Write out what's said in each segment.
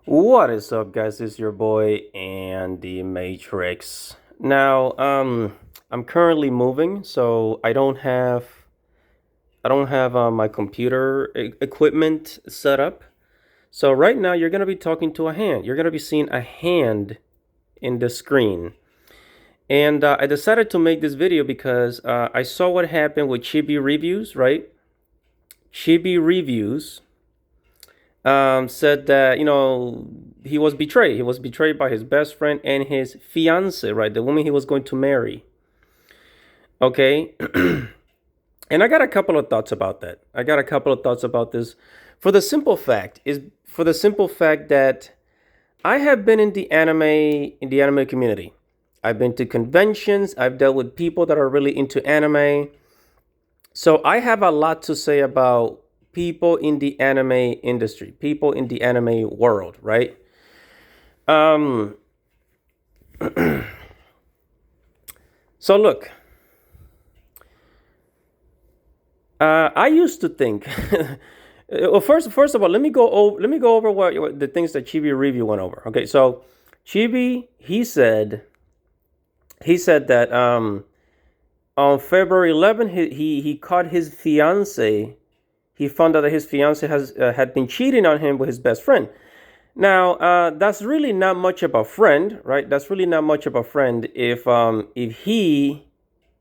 What is up, guys? It's your boy and the Matrix. Now, I'm currently moving, so I don't have my computer equipment set up. So right now, you're gonna be talking to a hand. You're gonna be seeing a hand in the screen. And I decided to make this video because I saw what happened with Chibi reviews, right? Chibi reviews said that he was betrayed. He was betrayed by his best friend and his fiance, right? The woman he was going to marry. Okay, and I got a couple of thoughts about that. I got a couple of thoughts about this, for the simple fact that I have been in the anime community. I've been to conventions. I've dealt with people that are really into anime. So I have a lot to say about people in the anime industry, people in the anime world, right? Um, so look, I used to think. Well, first of all, let me go over what the things that Chibi review went over. Okay, so Chibi he said that on February 11th he caught his fiance. He found out that his fiance had been cheating on him with his best friend. Now, that's really not much of a friend, right? That's really not much of a friend if he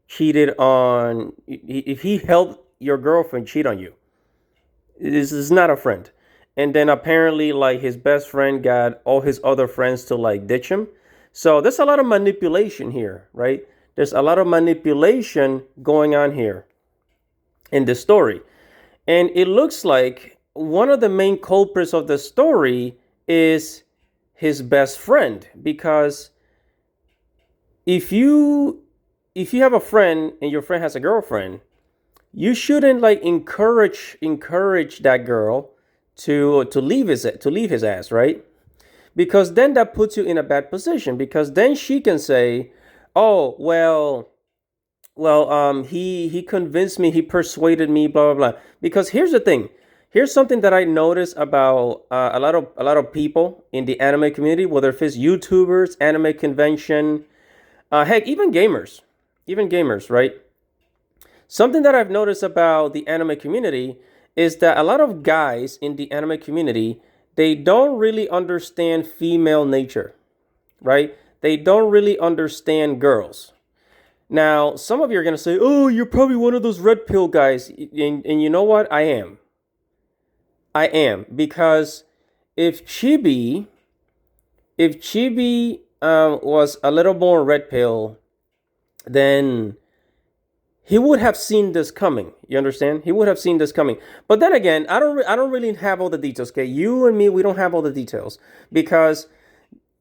cheated on if he helped your girlfriend cheat on you. This is not a friend. And then apparently, like, his best friend got all his other friends to like ditch him. So there's a lot of manipulation here, right? There's a lot of manipulation going on here in this story. And it looks like one of the main culprits of the story is his best friend, because if you if you have a friend and your friend has a girlfriend, you shouldn't like encourage that girl to leave his ass, right? Because then that puts you in a bad position, because then she can say, "Oh, he convinced me, he persuaded me, blah blah blah." Because here's the thing. Here's something that I noticed about a lot of people in the anime community, whether if it's YouTubers, anime convention, heck, even gamers, right? Something that I've noticed about the anime community is that a lot of guys in the anime community, they don't really understand female nature, right? They don't really understand girls. Now, some of you are going to say, "Oh, you're probably one of those red pill guys." And you know what? I am. I am, because if Chibi if Chibi was a little more red pill, then he would have seen this coming. You understand? He would have seen this coming. But then again, I don't really have all the details. Okay, you and me, we don't have all the details, because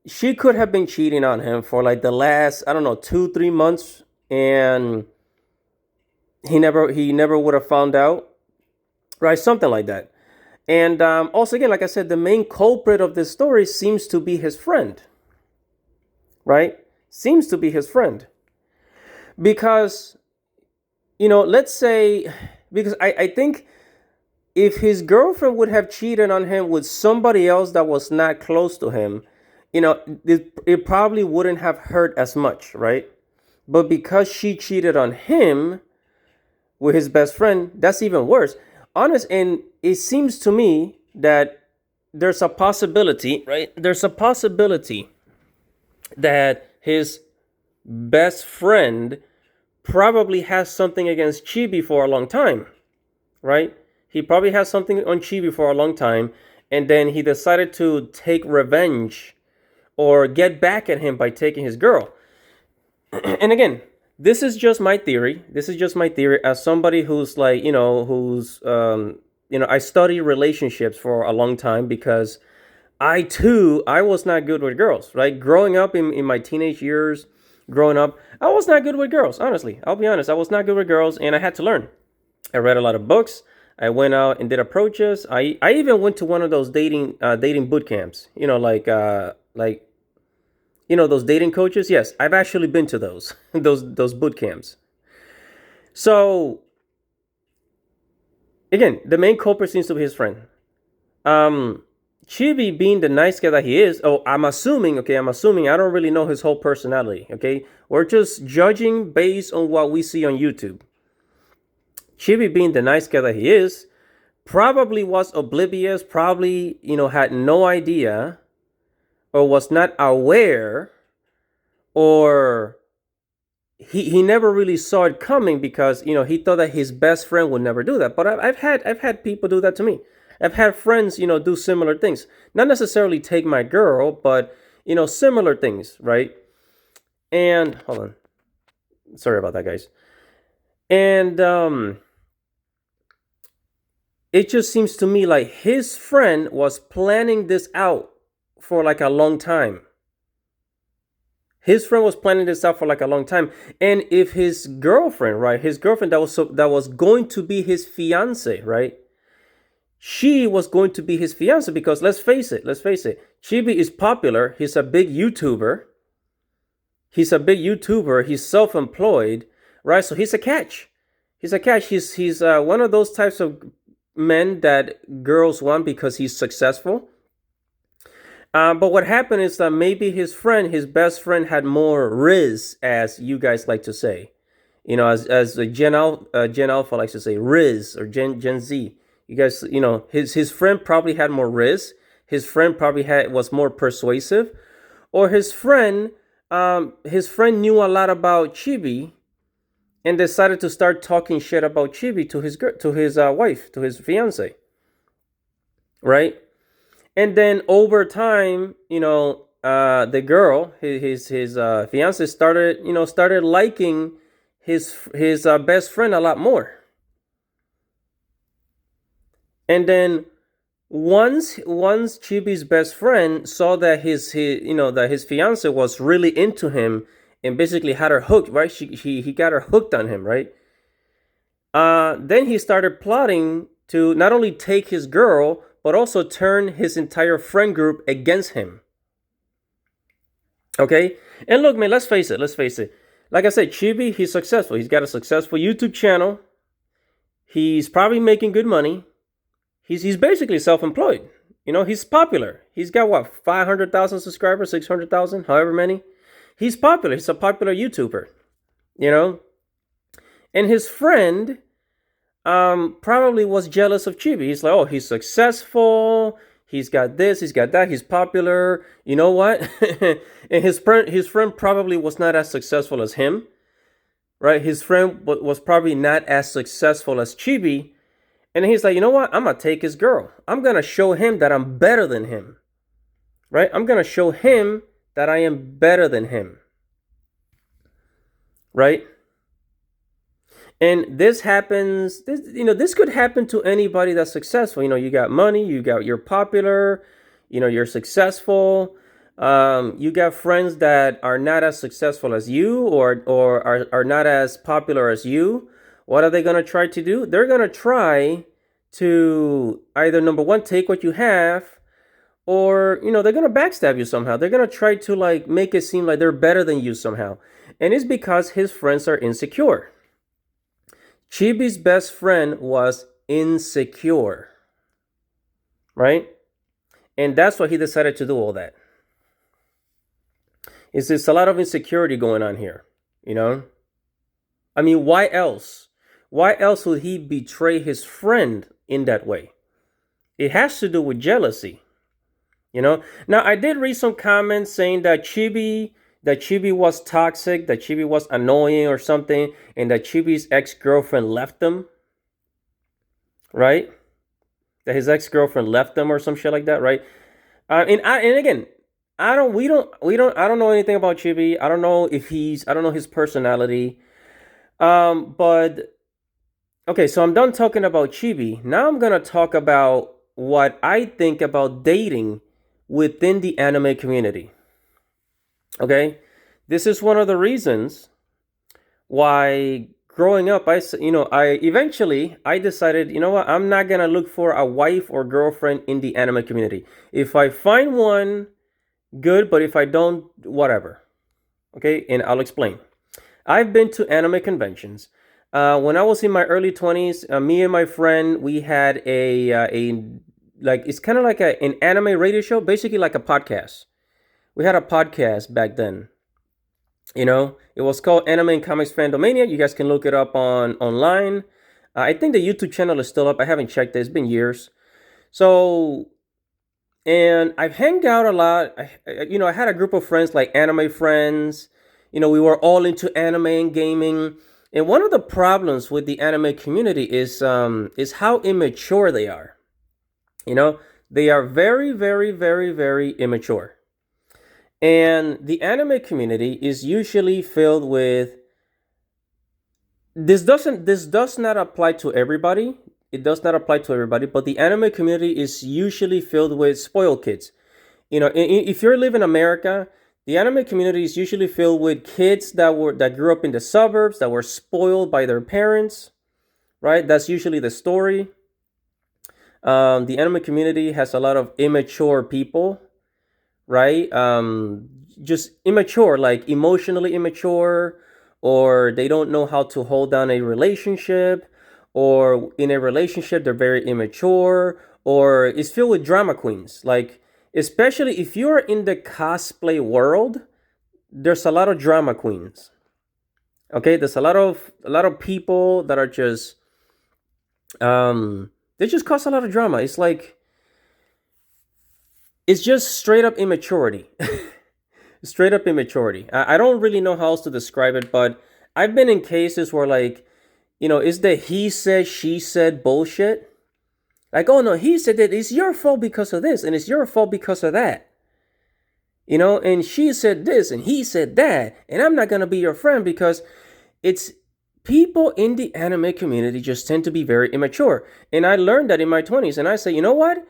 she could have been cheating on him for like the last, I don't know, 2 3 months, and he never would have found out, right? Something like that. And also, again, like I said, the main culprit of this story seems to be his friend, right? Seems to be his friend, because let's say, because I think if his girlfriend would have cheated on him with somebody else that was not close to him, it probably wouldn't have hurt as much, right? But because she cheated on him with his best friend, that's even worse. Honest, and it seems to me that there's a possibility, right? There's a possibility that his best friend probably has something against Chibi for a long time, right? He probably has something on Chibi for a long time, and then he decided to take revenge or get back at him by taking his girl. And again, this is just my theory. This is just my theory as somebody who's like, I study relationships for a long time, because I was not good with girls, right? Growing up in my teenage years, growing up, I was not good with girls, honestly. I'll be honest. I was not good with girls, and I had to learn. I read a lot of books. I went out and did approaches. I even went to one of those dating boot camps, those dating coaches. Yes, I've actually been to those those boot camps. So again, the main culprit seems to be his friend. Um, Chibi being the nice guy that he is, oh, I'm assuming, I don't really know his whole personality, okay? We're just judging based on what we see on YouTube. Chibi being the nice guy that he is, probably was oblivious, probably, had no idea or was not aware, or he never really saw it coming because, he thought that his best friend would never do that. But I've had people do that to me. I've had friends, do similar things. Not necessarily take my girl, but, similar things, right? And hold on. Sorry about that, guys. And it just seems to me like his friend was planning this out for like a long time. His friend was planning this out for like a long time. And if his girlfriend, right, his girlfriend that was going to be his fiance, right? She was going to be his fiance because let's face it, Chibi is popular. He's a big YouTuber. He's self-employed, right? So he's a catch. He's one of those types of men that girls want because he's successful. But what happened is that maybe his best friend, had more riz, as you guys like to say. As Gen Alpha likes to say, riz, or Gen Z. You guys, his friend probably had more riz. His friend probably was more persuasive, or his friend knew a lot about Chibi, and decided to start talking shit about Chibi to his wife, to his fiance, right? And then over time, the girl, his fiance, started liking his best friend a lot more. And then once Chibi's best friend saw that his fiance was really into him and basically had her hooked, right? He got her hooked on him, right? Then he started plotting to not only take his girl, but also turn his entire friend group against him. Okay? And look, man, let's face it. Like I said, Chibi, he's successful. He's got a successful YouTube channel. He's probably making good money. He's basically self-employed. He's popular. He's got what, 500,000 subscribers, 600,000, however many. He's popular. He's a popular YouTuber. And his friend probably was jealous of Chibi. He's like, oh, he's successful. He's got this, he's got that, he's popular. You know what? And his friend probably was not as successful as him, right? His friend was probably not as successful as Chibi. And he's like, you know what? I'm going to take his girl. I'm going to show him that I'm better than him, right? I'm going to show him that I am better than him, right? And this happens, this could happen to anybody that's successful. You got money, you're popular, you're successful. You got friends that are not as successful as you, or are not as popular as you. What are they going to try to do? They're going to try to either, number one, take what you have, or, they're going to backstab you somehow. They're going to try to like make it seem like they're better than you somehow. And it's because his friends are insecure. Chibi's best friend was insecure, right? And that's why he decided to do all that. It's a lot of insecurity going on here, I mean, why else? Why else would he betray his friend in that way? It has to do with jealousy, Now, I did read some comments saying that Chibi was toxic, that Chibi was annoying or something, and that Chibi's ex-girlfriend left him, right? That his ex-girlfriend left him or some shit like that, right? And again, I don't know anything about Chibi. I don't know his personality. But okay, so I'm done talking about Chibi. Now I'm gonna talk about what I think about dating within the anime community. Okay, this is one of the reasons why growing up, I eventually decided, what, I'm not gonna look for a wife or girlfriend in the anime community. If I find one, good, but if I don't, whatever. Okay, and I'll explain. I've been to anime conventions. When I was in my early 20s, me and my friend, we had a like it's kind of like an anime radio show, basically like a podcast. We had a podcast back then. It was called Anime and Comics Fandomania. You guys can look it up on online. I think the YouTube channel is still up. I haven't checked it. It's been years. So, and I've hanged out a lot. I had a group of friends, like anime friends. We were all into anime and gaming. And one of the problems with the anime community is how immature they are. They are very, very, very, very immature. And the anime community is usually filled with this does not apply to everybody. It does not apply to everybody, but the anime community is usually filled with spoiled kids. If you live in America, the anime community is usually filled with kids that grew up in the suburbs, that were spoiled by their parents, right? That's usually the story. The anime community has a lot of immature people, right? Just immature, like emotionally immature, or they don't know how to hold down a relationship, or in a relationship they're very immature, or it's filled with drama queens. Like, especially if you're in the cosplay world, there's a lot of drama queens. Okay, there's a lot of people that are just they just cause a lot of drama. It's just straight up immaturity. Straight up immaturity. I don't really know how else to describe it, but I've been in cases where, like, it's the he said, she said bullshit. Like, oh no, he said that it's your fault because of this, and it's your fault because of that. And she said this, and he said that, and I'm not going to be your friend because it's people in the anime community just tend to be very immature. And I learned that in my 20s, and I say, you know what?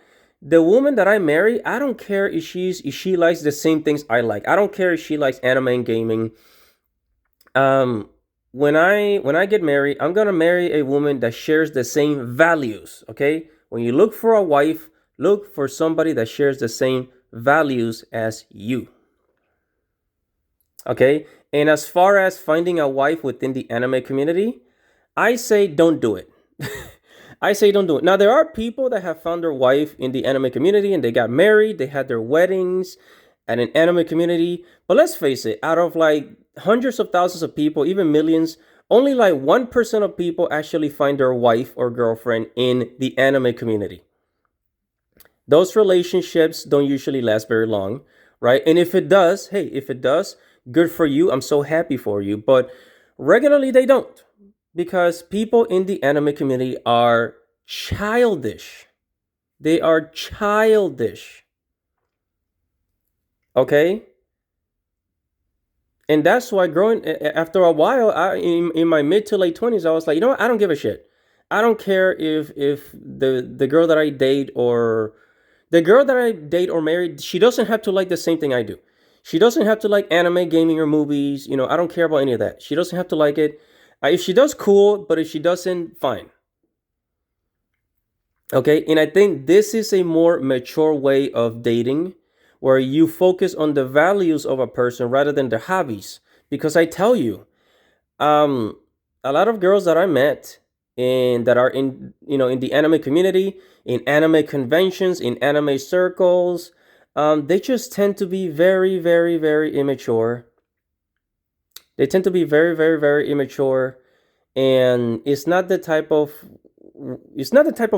The woman that I marry, I don't care if she likes the same things I like. I don't care if she likes anime and gaming. When I get married, I'm gonna marry a woman that shares the same values. Okay? When you look for a wife, look for somebody that shares the same values as you. Okay? And as far as finding a wife within the anime community, I say don't do it. I say don't do it. Now, there are people that have found their wife in the anime community and they got married. They had their weddings at an anime community. But let's face it, out of like hundreds of thousands of people, even millions, only like 1% of people actually find their wife or girlfriend in the anime community. Those relationships don't usually last very long, right? And if it does, good for you. I'm so happy for you. But regularly they don't. Because people in the anime community are childish. They are childish. Okay? And that's why after a while, in my mid to late 20s, I was like, you know what? I don't give a shit. I don't care if the girl that I date or marry, she doesn't have to like the same thing I do. She doesn't have to like anime, gaming, or movies. I don't care about any of that. She doesn't have to like it. If she does, cool, but if she doesn't, fine. Okay, and I think this is a more mature way of dating where you focus on the values of a person rather than their hobbies. Because I tell you, a lot of girls that I met and that are in the anime community, in anime conventions, in anime circles, they just tend to be very, very, very immature. They tend to be very, very, very immature, and it's not the type of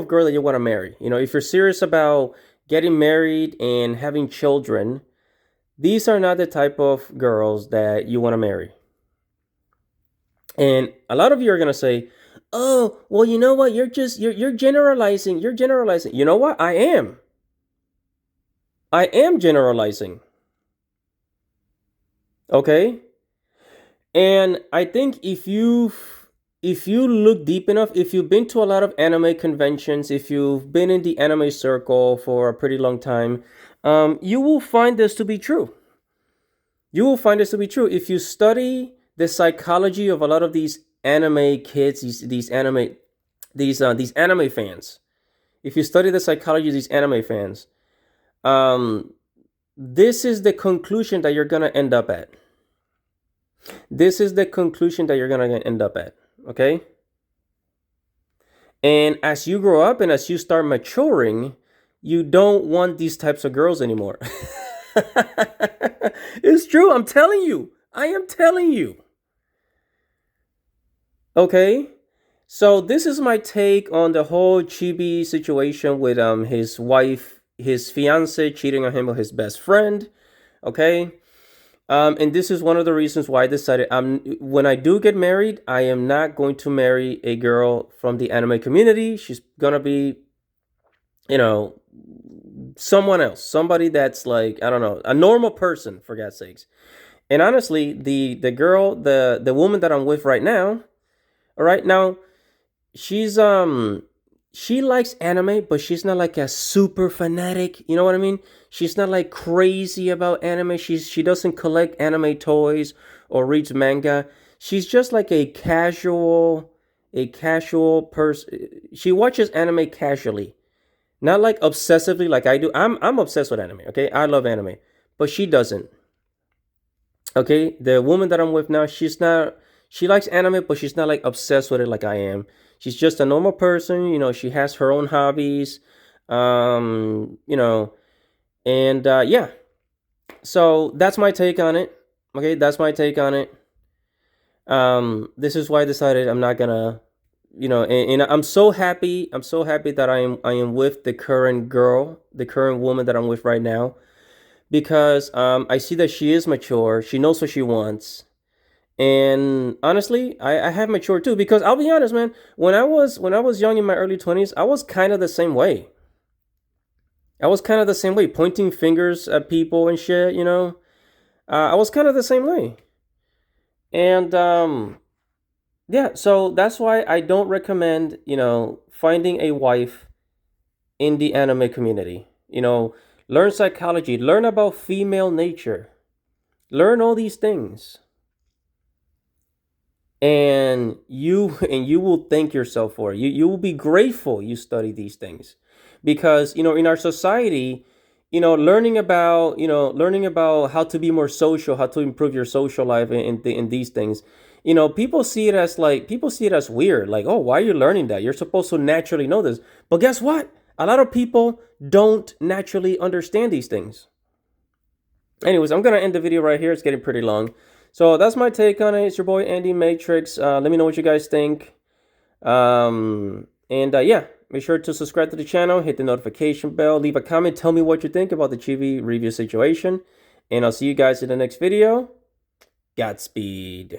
girl that you want to marry. If you're serious about getting married and having children, these are not the type of girls that you want to marry. And a lot of you are gonna say, "Oh, well, you know what? You're generalizing. You're generalizing." You know what? I am. I am generalizing. Okay? And I think if you look deep enough, if you've been to a lot of anime conventions, if you've been in the anime circle for a pretty long time, you will find this to be true. You will find this to be true. If you study the psychology of a lot of these anime kids, these anime fans, if you study the psychology of these anime fans, this is the conclusion that you're gonna end up at. This is the conclusion that you're going to end up at, okay? And as you grow up and as you start maturing, you don't want these types of girls anymore. It's true. I'm telling you. I am telling you. Okay? So this is my take on the whole Chibi situation with his wife, his fiance cheating on him with his best friend. Okay? And this is one of the reasons why I decided when I do get married, I am not going to marry a girl from the anime community. She's gonna be, you know, someone else, somebody that's like, I don't know, a normal person, for God's sakes. And honestly, the girl, the woman that I'm with right now, all right, now she's she likes anime, but she's not like a super fanatic. You know what I mean? She's not like crazy about anime. She doesn't collect anime toys or reads manga. She's just like a casual person. She watches anime casually, not like obsessively like I do. I'm obsessed with anime. Okay, I love anime, but she doesn't. Okay, the woman that I'm with now, she's not. She likes anime, but she's not like obsessed with it like I am. She's just a normal person. You know, she has her own hobbies. You know, and yeah. So that's my take on it. Okay, that's my take on it. This is why I decided I'm not gonna, you know, and I'm so happy. I'm so happy that I am with the current girl, the current woman that I'm with right now, because I see that she is mature. She knows what she wants. And honestly, I have matured too, because I'll be honest, man. When I was young in my early 20s, I was kind of the same way. I was kind of the same way, pointing fingers at people and shit. You know, I was kind of the same way. And yeah, so that's why I don't recommend, you know, finding a wife in the anime community. You know, learn psychology, learn about female nature, learn all these things. And you will thank yourself for it. You will be grateful you study these things, because you know, in our society, you know, learning about how to be more social, how to improve your social life in these things, you know, people see it as weird, like, oh, why are you learning that? You're supposed to naturally know this. But guess what? A lot of people don't naturally understand these things. Anyways, I'm gonna end the video right here. It's getting pretty long. So that's my take on it. It's your boy Andy Matrix. Let me know what you guys think. And yeah, make sure to subscribe to the channel, hit the notification bell, leave a comment, tell me what you think about the Chibi review situation. And I'll see you guys in the next video. Godspeed.